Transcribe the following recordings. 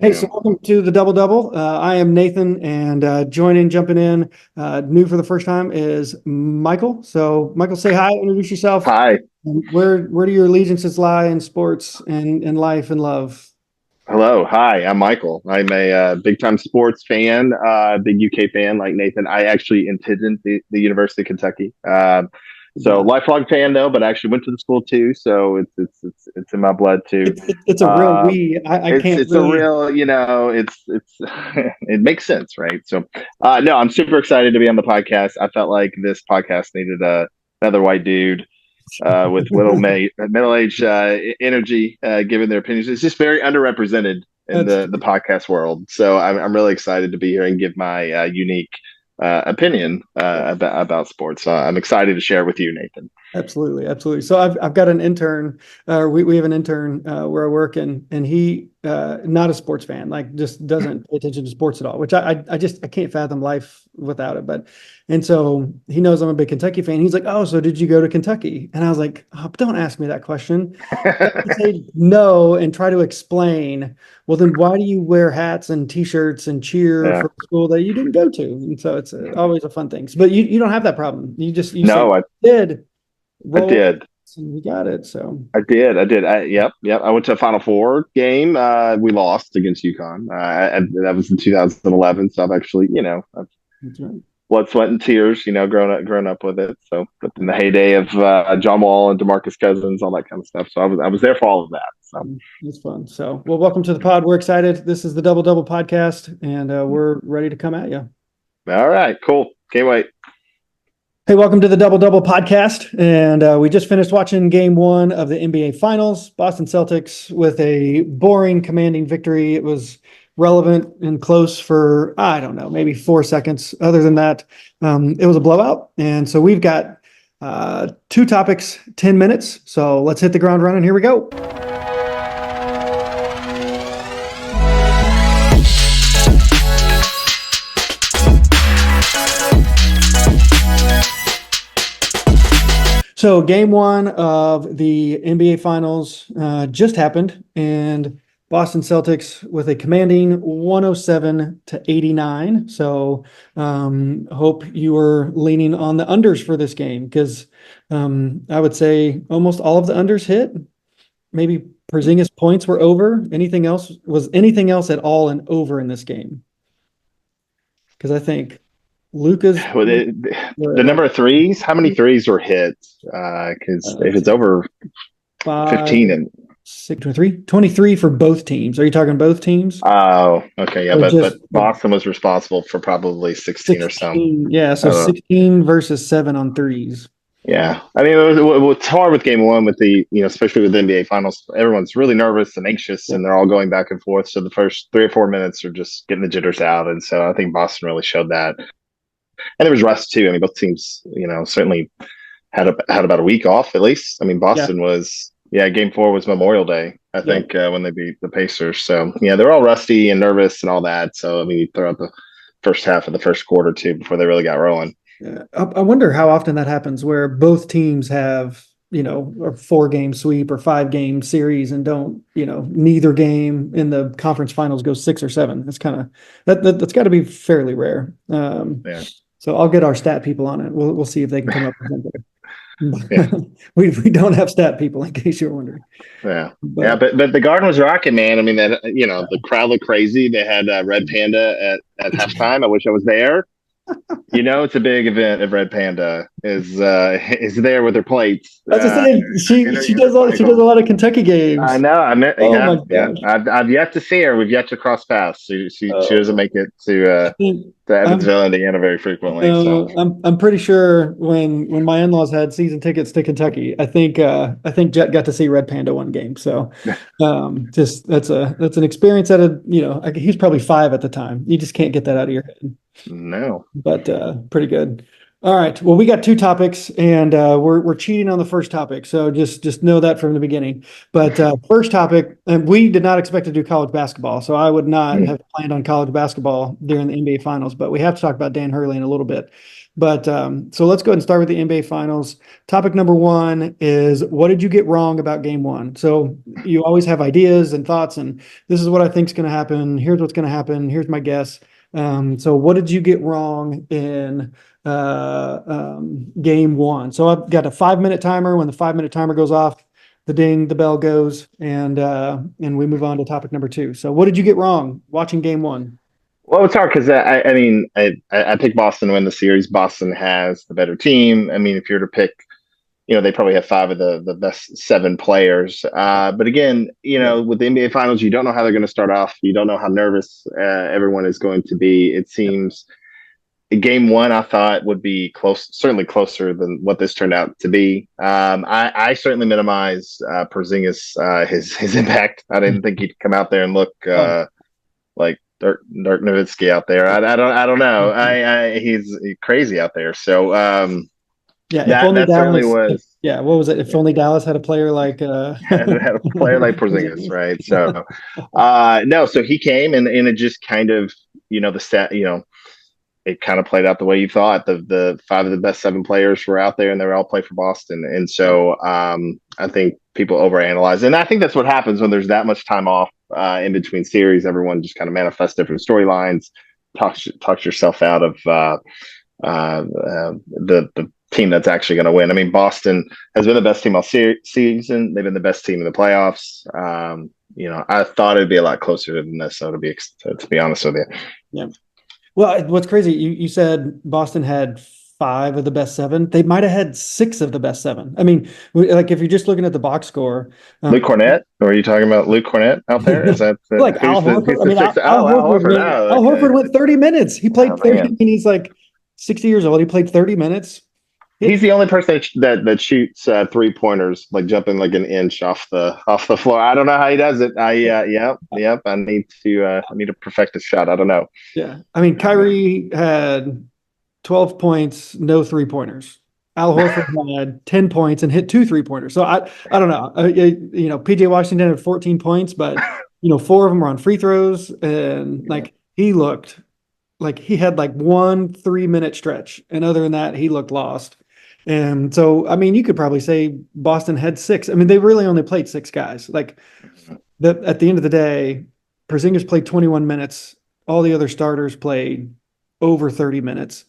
Hey, so welcome to the Double Double. I am Nathan, and jumping in, new for the first time is Michael. So, Michael, say hi, introduce yourself. Hi. And where do your allegiances lie in sports and in life and love? Hello. Hi. I'm Michael. I'm a big time sports fan, big UK fan like Nathan. I actually attended the University of Kentucky. So Uh, lifelong fan though, but I actually went to the school too. So it's in my blood too. it's a real Uh, we. I it's can't it's a really. real, it's it makes sense, right? So no, I'm super excited to be on the podcast. I felt like this podcast needed another white dude with middle age energy, giving their opinions. It's just very underrepresented in That's the podcast world. So I'm really excited to be here and give my unique opinion about sports. I'm excited to share with you, Nathan. Absolutely, absolutely. So I've got an intern. We have an intern where I work, and he not a sports fan, like just doesn't pay attention to sports at all. Which I can't fathom life without it. But and so he knows I'm a big Kentucky fan. He's like, "Oh, so did you go to Kentucky?" And I was like, "Oh, don't ask me that question." I would say no and try to explain. Well, then why do you wear hats and T-shirts and cheer Yeah. for a school that you didn't go to? And so it's always a fun thing. But you don't have that problem. You say No, did I roll did. and we got it. So I did. Yep. I went to a Final Four game. We lost against UConn. That was in 2011. So I've actually, that's right. blood, sweat, and tears. Grown up with it. So, but in the heyday of John Wall and DeMarcus Cousins, all that kind of stuff. So I was there for all of that. So It's fun. So, well, welcome to the pod. We're excited. This is the Double Double podcast, and we're ready to come at you. all right, cool. Can't wait. Hey, welcome to the Double Double podcast. And we just finished watching game one of the NBA Finals. Boston Celtics with a boring, commanding victory. It was relevant and close for, I don't know, maybe 4 seconds. Other than that, it was a blowout. And so we've got two topics, 10 minutes. So let's hit the ground running. Here we go. So game one of the NBA Finals just happened, and Boston Celtics with a commanding 107-89. So hope you were leaning on the unders for this game because I would say almost all of the unders hit. Maybe Porzingis points were over. Anything else at all an over in this game? Because I think Luka's Well, the like number of threes. How many threes were hit? Because if let's it's see, over five, 15 and 23 for both teams. Are you talking both teams oh, okay, yeah, or but just Boston was responsible for probably 16 or so. 16? Yeah, I so don't know. 16 versus 7 on threes. Yeah, I mean, it's hard with game one with especially with the NBA Finals. Everyone's really nervous and anxious, Yeah. and they're all going back and forth. So the first 3 or 4 minutes are just getting the jitters out, and so I think Boston really showed that. And there was rest too. I mean, both teams, certainly had about a week off at least. I mean, Yeah. Boston was game four was Memorial Day, I Yeah. think, when they beat the Pacers. So yeah, they're all rusty and nervous and all that. So I mean, you throw out the first half of the first quarter too before they really got rolling. Yeah. I wonder how often that happens where both teams have, a 4-game sweep or 5-game series and don't, neither game in the conference finals goes 6 or 7. It's kind of that's got to be fairly rare. Yeah, So I'll get our stat people on it. We'll see if they can come up with something. yeah, We don't have stat people in case you're wondering. yeah, yeah. But But the Garden was rocking, man. I mean, that the crowd looked crazy. They had Red Panda at halftime. I wish I was there. It's a big event if Red Panda is there with her plates. as I said, she does she does a lot of Kentucky I games. know. I mean, Oh my yeah. gosh. I've yet to see her. We've yet to cross paths. She doesn't Oh, make it I think to I'm Evansville, Indiana, very frequently. So no, I'm pretty sure when my in-laws had season tickets to Kentucky, I think Jet got to see Red Panda one game. So just that's an experience he's probably 5 at the time. You just can't get that out of your head. no. But pretty good. All right. Well, we got two topics, and we're cheating on the first topic, so just know that from the beginning. But first topic, and we did not expect to do college basketball, so I would not have planned on college basketball during the NBA Finals. But we have to talk about Dan Hurley in a little bit. But so let's go ahead and start with the NBA Finals. Topic number one is, what did you get wrong about Game One? So you always have ideas and thoughts, and this is what I think is going to happen. Here's what's going to happen. Here's my guess. So what did you get wrong in Game One? So I've got a 5-minute timer. When the 5-minute timer goes off, the ding, the bell goes, and we move on to topic number two. So what did you get wrong watching Game One? Well, it's hard because I mean, I picked Boston to win the series. Boston has the better team. I mean, if you're to pick, they probably have five of the best seven players. But again, with the NBA Finals, you don't know how they're going to start off. You don't know how nervous everyone is going to be. It seems Game One, I thought would be certainly closer than what this turned out to be. I certainly minimize Porzingis, his impact. I didn't think he'd come out there and look like Dirk Nowitzki out there. I don't know. He's crazy out there. So Yeah, if that only that certainly Dallas. was. Yeah, what was it? If only Dallas had a player like Had a player like Porzingis, right? So no, so he came and it just kind of the set it kind of played out the way you thought. The five of the best seven players were out there and they were all play for Boston, and so I think people overanalyze, and I think that's what happens when there's that much time off in between series. Everyone just kind of manifests different storylines, talks yourself out of the team that's actually going to win. I mean, Boston has been the best team all season. They've been the best team in the playoffs. I thought it'd be a lot closer than this. So to be honest with you, yeah. Well, what's crazy, you said Boston had five of the best seven. They might have had six of the best seven. I mean, like if you're just looking at the box score, Luke Cornett, or are you talking about Luke Cornett out there? Is that like Al Horford? I mean, Al Horford, Al Horford went 30 minutes. He played 30. I mean, he's like 60 years old. He played 30 minutes. He's the only person that shoots 3-pointers, like jumping like an inch off the floor. I don't know how he does it. Yep. I need to perfect a shot. I don't know. Yeah, I mean, Kyrie had 12 points, no 3-pointers. Al Horford had 10 points and hit 2 3-pointers. So I don't know. PJ Washington had 14 points, but 4 of them were on free throws, and like he looked like he had like 1 3-minute stretch, and other than that, he looked lost. And so, I mean, you could probably say Boston had 6. I mean, they really only played 6 guys. Like at the end of the day, Porzingis played 21 minutes. All the other starters played over 30 minutes.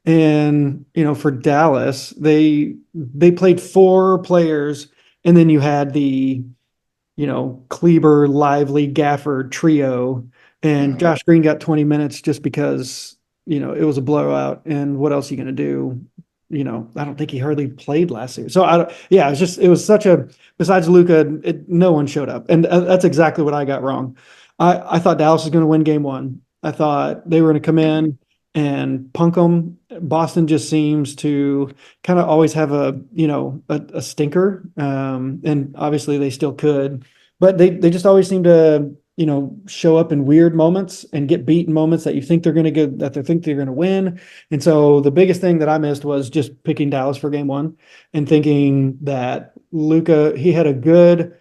And, for Dallas, they played 4 players, and then you had the, Kleber, Lively, Gafford trio, and Josh Green got 20 minutes just because, it was a blowout. And what else are you going to do? I don't think he hardly played last year. So it was such a, besides Luka, no one showed up. And that's exactly what I got wrong. I thought Dallas was going to win Game One. I thought they were going to come in and punk them. Boston just seems to kind of always have a stinker. And obviously they still could, but they just always seem to, show up in weird moments and get beat in moments that you think they're going to get, that they think they're going to win. And so the biggest thing that I missed was just picking Dallas for Game One and thinking that Luka, he had a good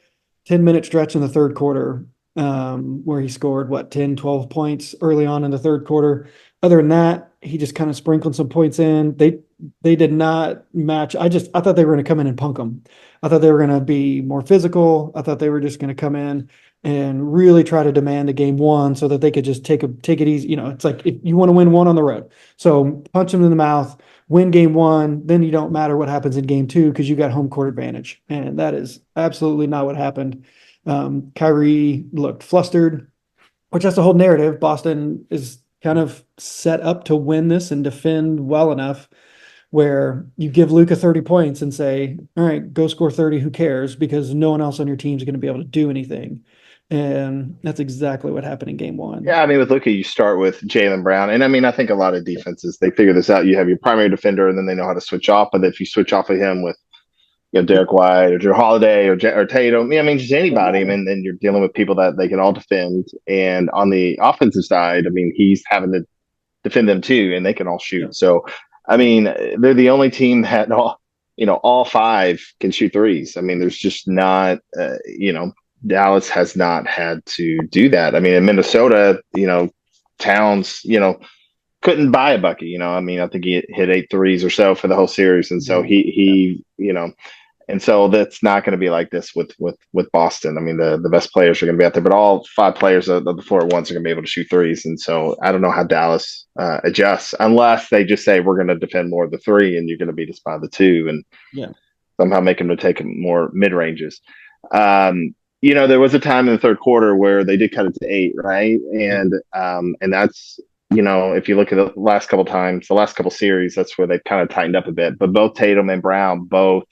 10-minute stretch in the third quarter where he scored 10, 12 points early on in the third quarter. Other than that, he just kind of sprinkled some points in. They did not match. I thought they were going to come in and punk them. I thought they were going to be more physical. I thought they were just going to come in and really try to demand a Game One so that they could just take it easy. It's like if you want to win one on the road. So punch them in the mouth, win Game One, then you don't matter what happens in Game Two because you got home court advantage. And that is absolutely not what happened. Kyrie looked flustered, which that's the whole narrative. Boston is kind of set up to win this and defend well enough where you give Luka 30 points and say, all right, go score 30, who cares? Because no one else on your team is going to be able to do anything. And that's exactly what happened in Game One. Yeah, I mean, with Luka, you start with Jaylen Brown. And I mean, I think a lot of defenses, they figure this out. You have your primary defender, and then they know how to switch off. But if you switch off of him with Derek White or Drew Holiday or Tatum, I mean, just anybody. I mean, then you're dealing with people that they can all defend. And on the offensive side, I mean, he's having to defend them too, and they can all shoot. So I mean, they're the only team that all five can shoot threes. I mean, there's just not, Dallas has not had to do that. I mean, in Minnesota, Towns, couldn't buy a bucket. I mean, I think he hit 8 threes or so for the whole series, and so and so that's not going to be like this with Boston. I mean, the best players are going to be out there, but all five players of the floor at once are going to be able to shoot threes. And so I don't know how Dallas adjusts unless they just say we're going to defend more of the three, and you're going to beat us by the two, and somehow make them to take more mid ranges. There was a time in the third quarter where they did cut it to 8, right? And that's if you look at the last couple times, the last couple series, that's where they've kind of tightened up a bit. But both Tatum and Brown, both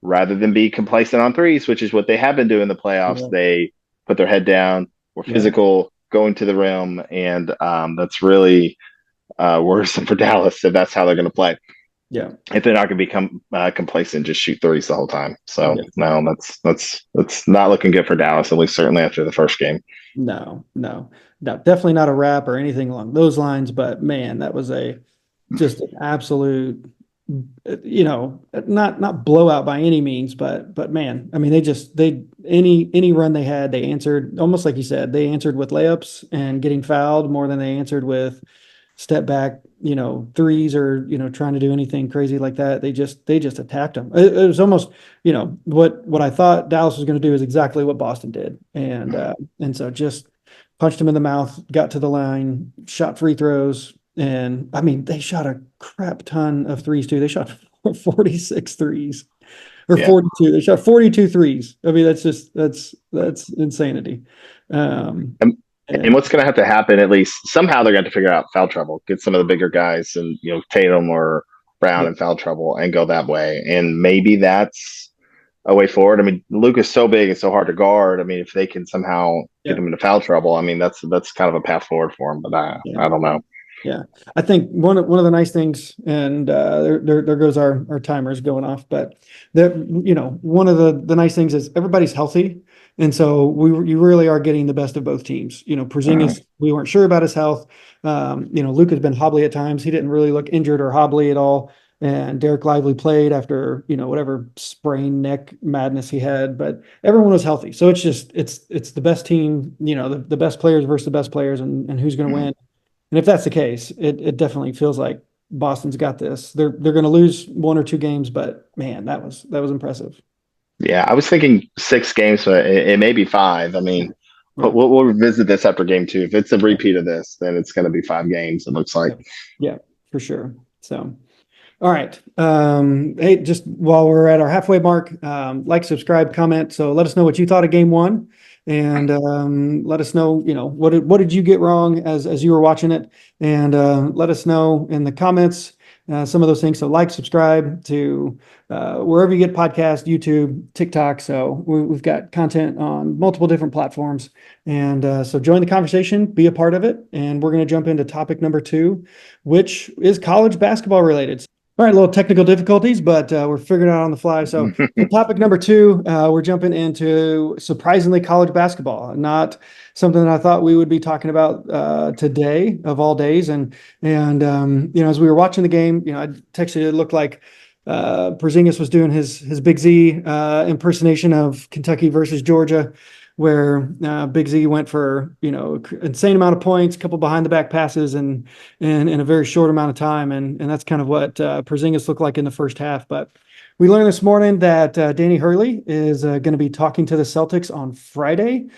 rather than be complacent on threes, which is what they have been doing in the playoffs, they put their head down, were physical, going to the rim, and that's really worrisome for Dallas if that's how they're going to play. Yeah, if they're not going to become complacent, just shoot threes the whole time. So no, that's not looking good for Dallas, at least certainly after the first game. No, definitely not a wrap or anything along those lines. But man, that was just an absolute, not blowout by any means, but man, I mean, any run they had, they answered almost like you said, they answered with layups and getting fouled more than they answered with step back, threes or, trying to do anything crazy like that. They just attacked them. It was almost, what I thought Dallas was going to do is exactly what Boston did. And so just punched him in the mouth, got to the line, shot free throws. And I mean, they shot a crap ton of threes too. They shot 46 threes or 42. They shot 42 threes. I mean, that's insanity. And what's going to have to happen, at least somehow they're going to figure out foul trouble, get some of the bigger guys and, Tatum or Brown in foul trouble and go that way. And maybe that's a way forward. I mean, Luke is so big and so hard to guard. I mean, if they can somehow get him into foul trouble, I mean, that's kind of a path forward for him, but I don't know. Yeah. I think one of the nice things, and there goes our timers going off, but one of the nice things is everybody's healthy. And so you really are getting the best of both teams. Porzingis, we weren't sure about his health. Luke has been hobbly at times. He didn't really look injured or hobbly at all. And Derek Lively played after, whatever sprained neck madness he had, but everyone was healthy. So it's the best team, the best players versus the best players and who's going to win. And if that's the case, it definitely feels like Boston's got this. They're going to lose 1 or 2 games, but man, that was impressive. Yeah, I was thinking 6 games, but it may be 5. I mean, we'll revisit this after game 2. If it's a repeat of this, then it's going to be 5 games, it looks like. Yeah, for sure. So, all right. Hey, just while we're at our halfway mark, like, subscribe, comment. So let us know what you thought of game 1. And let us know, what did you get wrong as you were watching it? And let us know in the comments some of those things. So like, subscribe to wherever you get podcasts, YouTube, TikTok. So we've got content on multiple different platforms. And so join the conversation, be a part of it. And we're going to jump into topic number 2, which is college basketball related. All right, little technical difficulties, but we're figuring it out on the fly. So topic number 2, we're jumping into surprisingly college basketball, not something that I thought we would be talking about today of all days. And as we were watching the game, I texted you, it looked like Porzingis was doing his Big Z impersonation of Kentucky versus Georgia, where Big Z went for, insane amount of points, a couple behind the back passes and in a very short amount of time. And that's kind of what Porzingis looked like in the first half. But we learned this morning that Danny Hurley is going to be talking to the Celtics on Friday,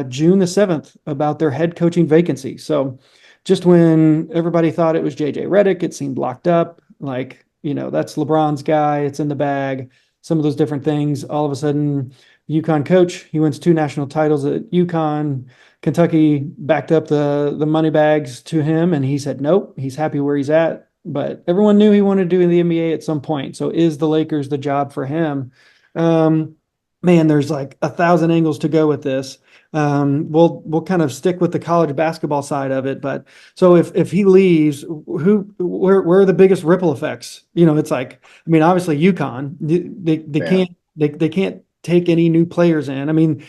June the 7th, about their head coaching vacancy. So just when everybody thought it was JJ Redick, it seemed locked up, like, that's LeBron's guy, it's in the bag, some of those different things. All of a sudden, UConn coach, he wins 2 national titles at UConn. Kentucky backed up the money bags to him, and he said nope, he's happy where he's at. But everyone knew he wanted to do in the NBA at some point. So is the Lakers the job for him? Man, there's like 1,000 angles to go with this. We'll kind of stick with the college basketball side of it. But so if he leaves, where are the biggest ripple effects? It's like, I mean, obviously UConn, they can't take any new players in. I mean,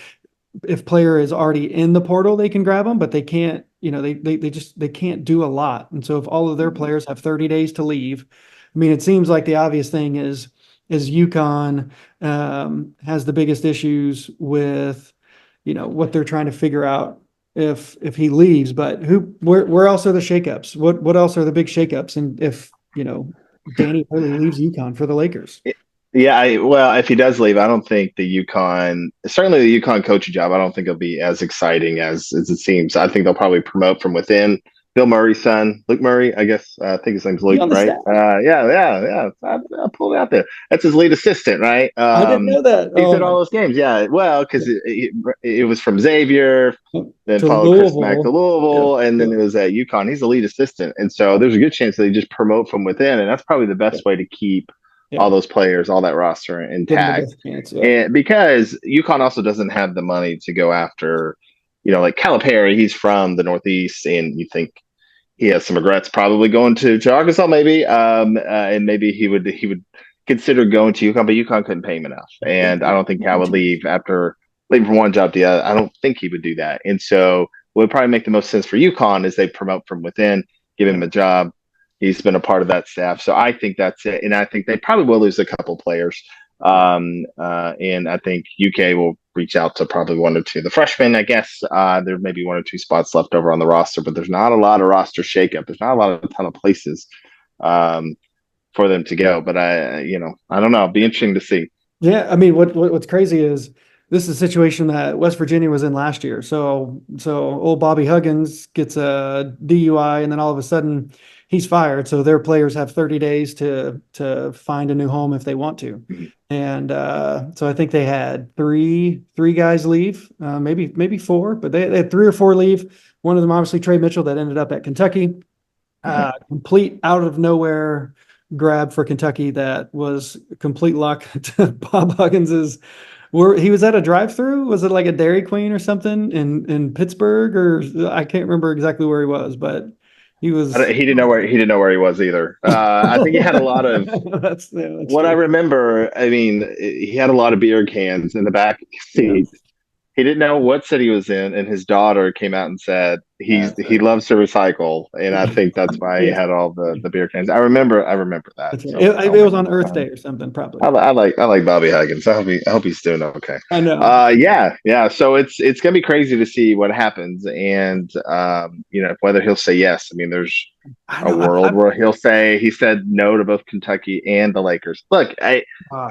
if player is already in the portal, they can grab them, but they can't, they can't do a lot. And so if all of their players have 30 days to leave, I mean, it seems like the obvious thing is UConn has the biggest issues with, what they're trying to figure out if he leaves. But where else are the shakeups? What else are the big shakeups? And if, Danny Hurley leaves UConn for the Lakers. Yeah, well, if he does leave, I don't think certainly the UConn coaching job, I don't think it'll be as exciting as it seems. I think they'll probably promote from within. Bill Murray's son, Luke Murray, I guess. I think his name's Luke, right? Yeah. I pulled it out there. That's his lead assistant, right? I didn't know that. He's at all those games. Yeah, well, because it was from Xavier, then to followed Chris Mack to Louisville, Yeah. and then it was at UConn. He's the lead assistant, and so there's a good chance that they just promote from within, and that's probably the best way to keep all those players, all that roster intact. And because UConn also doesn't have the money to go after, like Calipari, he's from the Northeast, and you think he has some regrets probably going to Arkansas, maybe, and maybe he would consider going to UConn, but UConn couldn't pay him enough, and I don't think Cal would leave after leaving from one job to the other. I don't think he would do that, and so what would probably make the most sense for UConn is they promote from within, give him a job. He's been a part of that staff. So I think that's it. And I think they probably will lose a couple players. And I think UK will reach out to probably one or two. The freshmen, I guess, there may be one or two spots left over on the roster, but there's not a lot of roster shakeup. There's not a ton of places for them to go. But I don't know. It'll be interesting to see. Yeah. I mean, what's crazy is this is a situation that West Virginia was in last year. So old Bobby Huggins gets a DUI, and then all of a sudden he's fired. So their players have 30 days to find a new home if they want to. And so I think they had three guys leave, maybe four, but they had 3 or 4 leave. One of them, obviously, Trey Mitchell, that ended up at Kentucky. Complete out of nowhere grab for Kentucky that was complete luck to Bob Huggins's. He was at a drive-through. Was it like a Dairy Queen or something in Pittsburgh, or I can't remember exactly where he was, but he was. He didn't know where he was either. I think he had a lot of. that's what true. I remember. I mean, he had a lot of beer cans in the back seat. Yeah. He didn't know what city he was in, and his daughter came out and said he loves to recycle, and I think that's why he had all the beer cans. I remember that. So, it was on Earth Day or something, probably. I like Bobby Huggins. I hope he's doing okay. I know. Yeah. So it's gonna be crazy to see what happens, and whether he'll say yes. I mean, there's a world where he said no to both Kentucky and the Lakers. Look,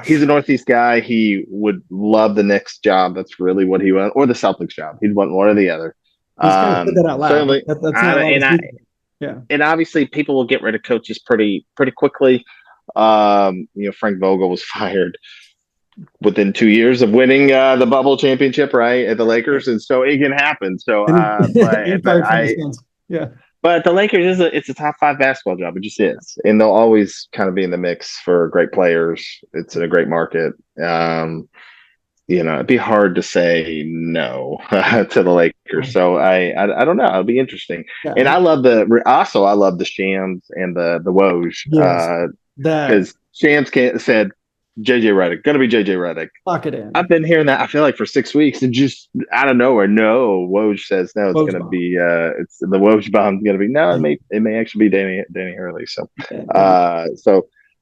he's a Northeast guy. He would love the Knicks job. That's really what he wants, or the Celtics job. He'd want one or the other. He's kind of said that out loud. Certainly, that's and obviously people will get rid of coaches pretty quickly. Frank Vogel was fired within 2 years of winning the bubble championship, right, at the Lakers, and so it can happen. So, but the Lakers it's a top 5 basketball job. It just is, and they'll always kind of be in the mix for great players. It's in a great market. It'd be hard to say no to the Lakers. So I don't know. It'll be interesting. Yeah. And I love the Shams and the Woj because Shams said JJ Redick, gonna be JJ Redick. Lock it in. I've been hearing that I feel like for 6 weeks, and just out of nowhere, no. Woj says no. It's gonna be it's the Woj bomb's gonna be no. It may actually be Danny Hurley. So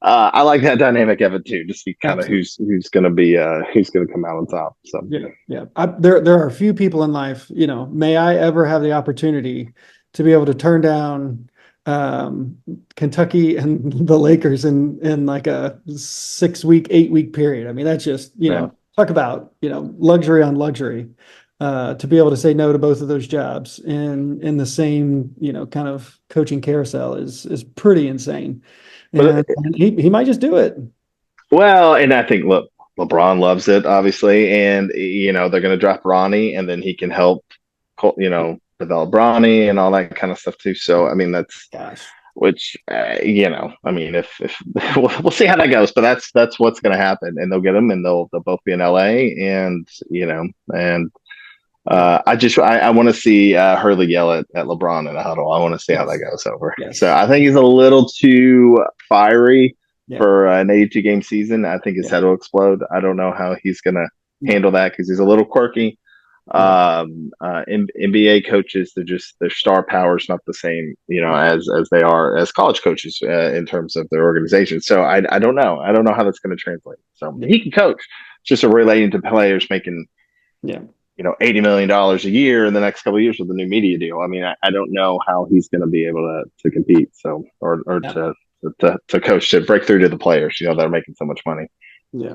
I like that dynamic of it too, just see kind of who's going to come out on top. So yeah. There are a few people in life, may I ever have the opportunity to be able to turn down Kentucky and the Lakers in like a 6-week, 8-week period. I mean, that's just talk about luxury on luxury. To be able to say no to both of those jobs in the same kind of coaching carousel is pretty insane. And he might just do it. Well, and I think, look, LeBron loves it, obviously, and they're going to draft Bronny, and then he can help, develop Bronny and all that kind of stuff too. So, I mean, that's which I mean, if we'll see how that goes, but that's what's going to happen, and they'll get him, and they'll both be in LA, and I want to see Hurley yell at LeBron in a huddle. I want to see how that goes over. Yes. So I think he's a little too fiery for an 82-game season. I think his head will explode. I don't know how he's going to handle that because he's a little quirky. NBA coaches, their star power is not the same, as they are as college coaches in terms of their organization. So I don't know. I don't know how that's going to translate. So he can coach, just relating to players making Yeah. $80 million a year in the next couple of years with the new media deal. I mean, I don't know how he's going to be able to compete. So or yeah. to coach, to break through to the players, that are making so much money. Yeah.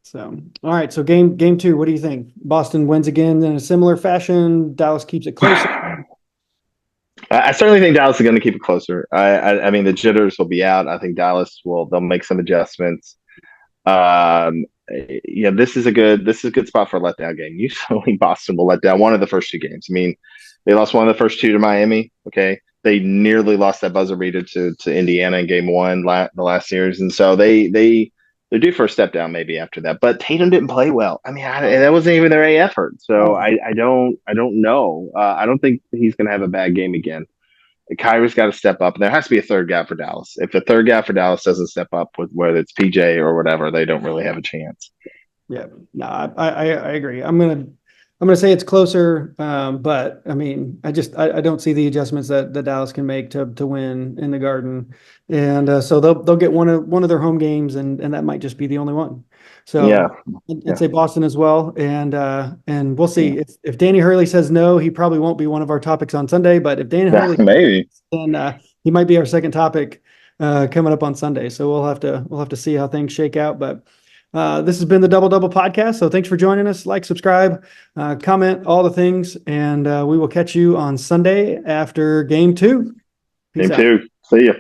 So, all right. So game 2, what do you think? Boston wins again in a similar fashion. Dallas keeps it closer. I certainly think Dallas is going to keep it closer. I mean, the jitters will be out. I think they'll make some adjustments. This is a good spot for a letdown game. Usually Boston will let down one of the first 2 games. I mean, they lost one of the first 2 to Miami. Okay. They nearly lost that buzzer beater to Indiana in game 1, the last series. And so they're due for a step down maybe after that. But Tatum didn't play well. I mean, that wasn't even their A effort. So I don't know. I don't think he's going to have a bad game again. Kyrie's got to step up, and there has to be a third guy for Dallas. If the third guy for Dallas doesn't step up, with whether it's PJ or whatever, they don't really have a chance. Yeah, no, I agree. I'm gonna say it's closer, but I mean, I don't see the adjustments that Dallas can make to win in the Garden, and so they'll get one of their home games, and that might just be the only one. So yeah, I'd say Boston as well, and we'll see if Danny Hurley says no, he probably won't be one of our topics on Sunday. But if Danny Hurley maybe, then he might be our second topic coming up on Sunday. So we'll have to see how things shake out, but. This has been the Double Double Podcast. So thanks for joining us. Like, subscribe, comment, all the things. And we will catch you on Sunday after game 2. Peace out. See you.